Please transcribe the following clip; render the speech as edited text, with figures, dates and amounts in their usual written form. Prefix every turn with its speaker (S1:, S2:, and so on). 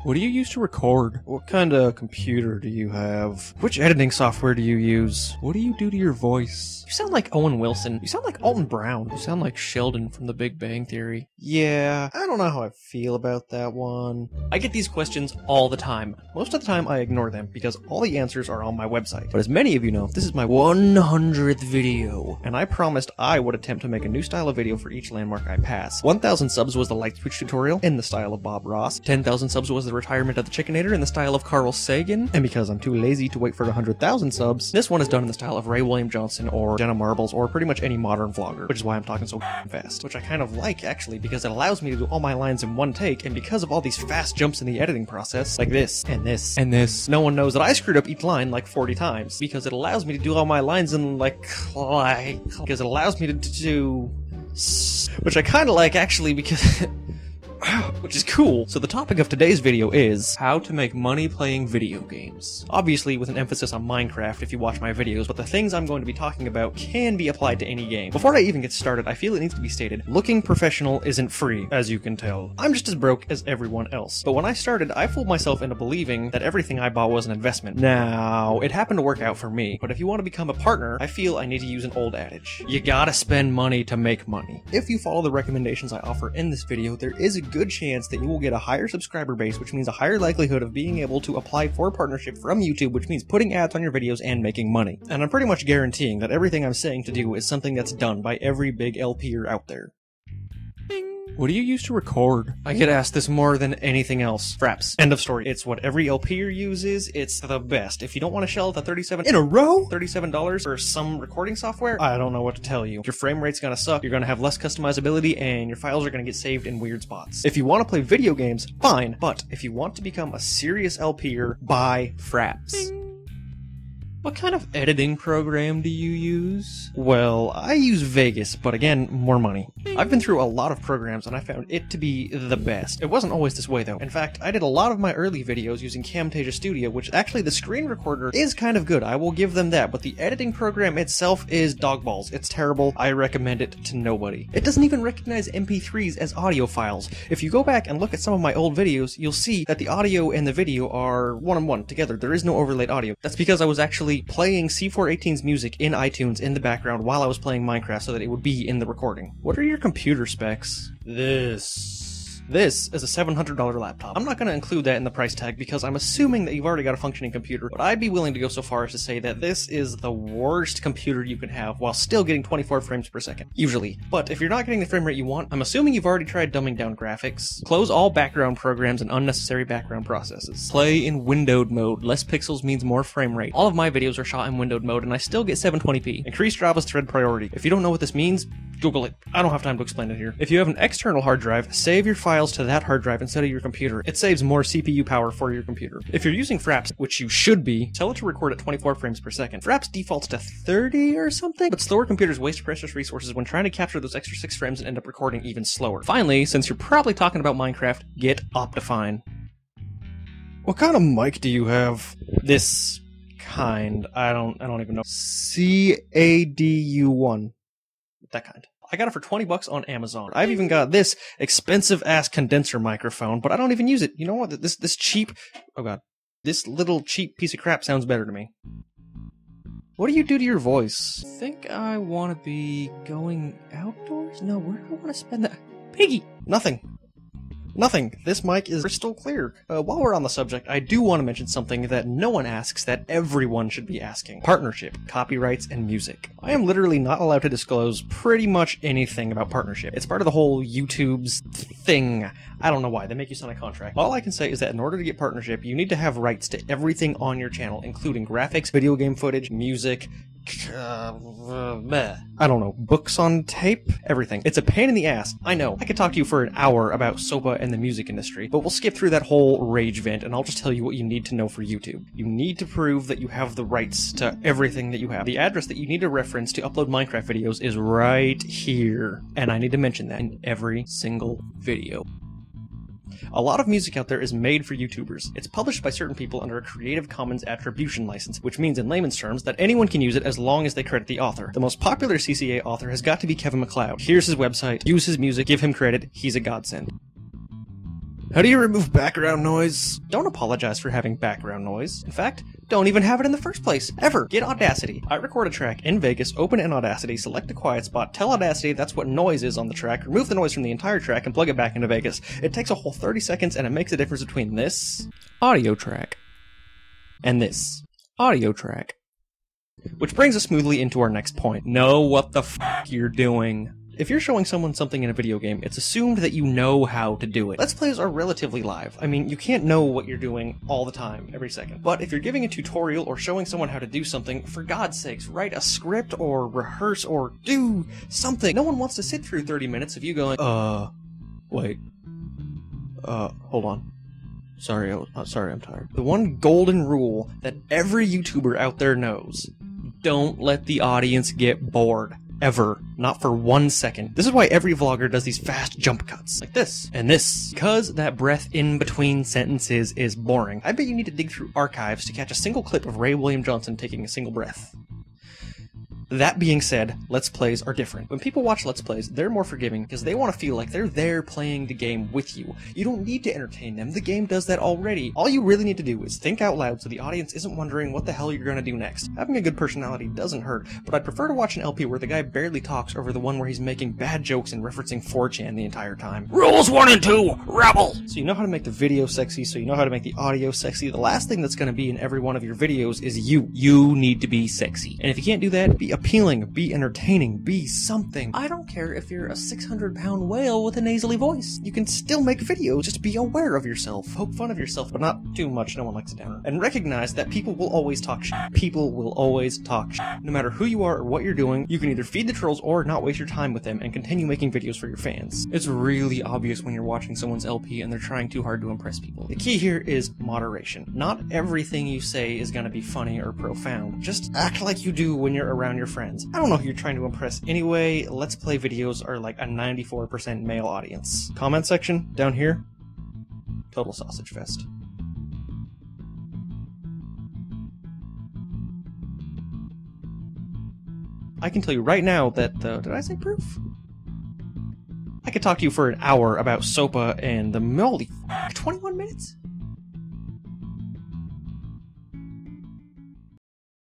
S1: What do you use to record? What kind of computer do you have? Which editing software do you use? What do you do to your voice? You sound like Owen Wilson. You sound like Alton Brown. You sound like Sheldon from The Big Bang Theory. Yeah, I don't know how I feel about that one. I get these questions all the time. Most of the time I ignore them because all the answers are on my website. But as many of you know, this is my 100th video, and I promised I would attempt to make a new style of video for each landmark I pass. 1,000 subs was the light switch tutorial in the style of Bob Ross. 10,000 subs was the retirement of the Chickenator in the style of Carl Sagan, and because I'm too lazy to wait for 100,000 subs, this one is done in the style of Ray William Johnson or Jenna Marbles or pretty much any modern vlogger, which is why I'm talking so fast. Which I kind of like, actually, because it allows me to do all my lines in one take, and because of all these fast jumps in the editing process, like this, and this, and this, no one knows that I screwed up each line like 40 times, because it allows me to do all my lines in because it allows me to do... which I kind of like, actually, because... which is cool. So the topic of today's video is how to make money playing video games. Obviously with an emphasis on Minecraft if you watch my videos, but the things I'm going to be talking about can be applied to any game. Before I even get started, I feel it needs to be stated, looking professional isn't free, as you can tell. I'm just as broke as everyone else. But when I started, I fooled myself into believing that everything I bought was an investment. Now, it happened to work out for me, but if you want to become a partner, I feel I need to use an old adage. You gotta spend money to make money. If you follow the recommendations I offer in this video, there is a good chance that you will get a higher subscriber base, which means a higher likelihood of being able to apply for partnership from YouTube, which means putting ads on your videos and making money. And I'm pretty much guaranteeing that everything I'm saying to do is something that's done by every big LPer out there. What do you use to record? I get asked this more than anything else. Fraps. End of story. It's what every LPer uses. It's the best. If you don't want to shell out the $37 for some recording software, I don't know what to tell you. Your frame rate's gonna suck, you're gonna have less customizability, and your files are gonna get saved in weird spots. If you want to play video games, fine. But if you want to become a serious LPer, buy Fraps. What kind of editing program do you use? Well, I use Vegas, but again, more money. I've been through a lot of programs and I found it to be the best. It wasn't always this way though. In fact, I did a lot of my early videos using Camtasia Studio, which actually the screen recorder is kind of good, I will give them that, but the editing program itself is dog balls. It's terrible. I recommend it to nobody. It doesn't even recognize MP3s as audio files. If you go back and look at some of my old videos, you'll see that the audio and the video are one-on-one together. There is no overlaid audio. That's because I was actually playing C418's music in iTunes in the background while I was playing Minecraft so that it would be in the recording. What are your computer specs? This is a $700 laptop. I'm not going to include that in the price tag because I'm assuming that you've already got a functioning computer, but I'd be willing to go so far as to say that this is the worst computer you can have while still getting 24 frames per second, usually. But if you're not getting the frame rate you want, I'm assuming you've already tried dumbing down graphics. Close all background programs and unnecessary background processes. Play in windowed mode. Less pixels means more frame rate. All of my videos are shot in windowed mode and I still get 720p. Increase Java's thread priority. If you don't know what this means, Google it. I don't have time to explain it here. If you have an external hard drive, save your files to that hard drive instead of your computer. It saves more CPU power for your computer. If you're using Fraps, which you should be, tell it to record at 24 frames per second. Fraps defaults to 30 or something, but slower computers waste precious resources when trying to capture those extra 6 frames and end up recording even slower. Finally, since you're probably talking about Minecraft, get Optifine. What kind of mic do you have? This kind. I don't even know. CADU1. That kind. I got it for 20 bucks on Amazon. I've even got this expensive ass condenser microphone, but I don't even use it. You know what? This cheap, oh god, this little cheap piece of crap sounds better to me. What do you do to your voice? I think I want to be going outdoors? No, where do I want to spend that? Piggy! Nothing. Nothing. This mic is crystal clear. While we're on the subject, I do want to mention something that no one asks that everyone should be asking. Partnership, copyrights, and music. I am literally not allowed to disclose pretty much anything about partnership. It's part of the whole YouTube's thing. I don't know why. They make you sign a contract. All I can say is that in order to get partnership, you need to have rights to everything on your channel, including graphics, video game footage, music, I don't know, books on tape, everything. It's a pain in the ass. I know. I could talk to you for an hour about SOPA and the music industry, but we'll skip through that whole rage vent and I'll just tell you what you need to know for YouTube. You need to prove that you have the rights to everything that you have. The address that you need to reference to upload Minecraft videos is right here, and I need to mention that in every single video. A lot of music out there is made for YouTubers. It's published by certain people under a Creative Commons Attribution license, which means in layman's terms that anyone can use it as long as they credit the author. The most popular CCA author has got to be Kevin MacLeod. Here's his website, use his music, give him credit, he's a godsend. How do you remove background noise? Don't apologize for having background noise. In fact, don't even have it in the first place, ever. Get Audacity. I record a track in Vegas, open it in Audacity, select a quiet spot, tell Audacity that's what noise is on the track, remove the noise from the entire track, and plug it back into Vegas. It takes a whole 30 seconds, and it makes a difference between this audio track and this audio track. Which brings us smoothly into our next point. Know what the f*** you're doing. If you're showing someone something in a video game, it's assumed that you know how to do it. Let's Plays are relatively live. I mean, you can't know what you're doing all the time, every second. But if you're giving a tutorial or showing someone how to do something, for God's sakes, write a script or rehearse or do something. No one wants to sit through 30 minutes of you going, wait. Hold on. Sorry, I'm tired. The one golden rule that every YouTuber out there knows: don't let the audience get bored. Ever. Not for 1 second. This is why every vlogger does these fast jump cuts, like this, and this. Because that breath in between sentences is boring. I bet you need to dig through archives to catch a single clip of Ray William Johnson taking a single breath. That being said, Let's Plays are different. When people watch Let's Plays, they're more forgiving because they want to feel like they're there playing the game with you. You don't need to entertain them, the game does that already. All you really need to do is think out loud so the audience isn't wondering what the hell you're gonna do next. Having a good personality doesn't hurt, but I'd prefer to watch an LP where the guy barely talks over the one where he's making bad jokes and referencing 4chan the entire time. Rules 1 and 2, rebel! So you know how to make the video sexy, so you know how to make the audio sexy. The last thing that's gonna be in every one of your videos is you. You need to be sexy. And if you can't do that, be appealing, be entertaining, be something. I don't care if you're a 600-pound whale with a nasally voice. You can still make videos, just be aware of yourself. Poke fun of yourself, but not too much, no one likes a downer. And recognize that people will always talk shit. People will always talk shit. No matter who you are or what you're doing, you can either feed the trolls or not waste your time with them and continue making videos for your fans. It's really obvious when you're watching someone's LP and they're trying too hard to impress people. The key here is moderation. Not everything you say is gonna be funny or profound. Just act like you do when you're around your friends. I don't know who you're trying to impress anyway. Let's Play videos are like a 94% male audience. Comment section down here, total sausage fest. I can tell you right now that did I say proof? I could talk to you for an hour about SOPA and the moldy 21 minutes?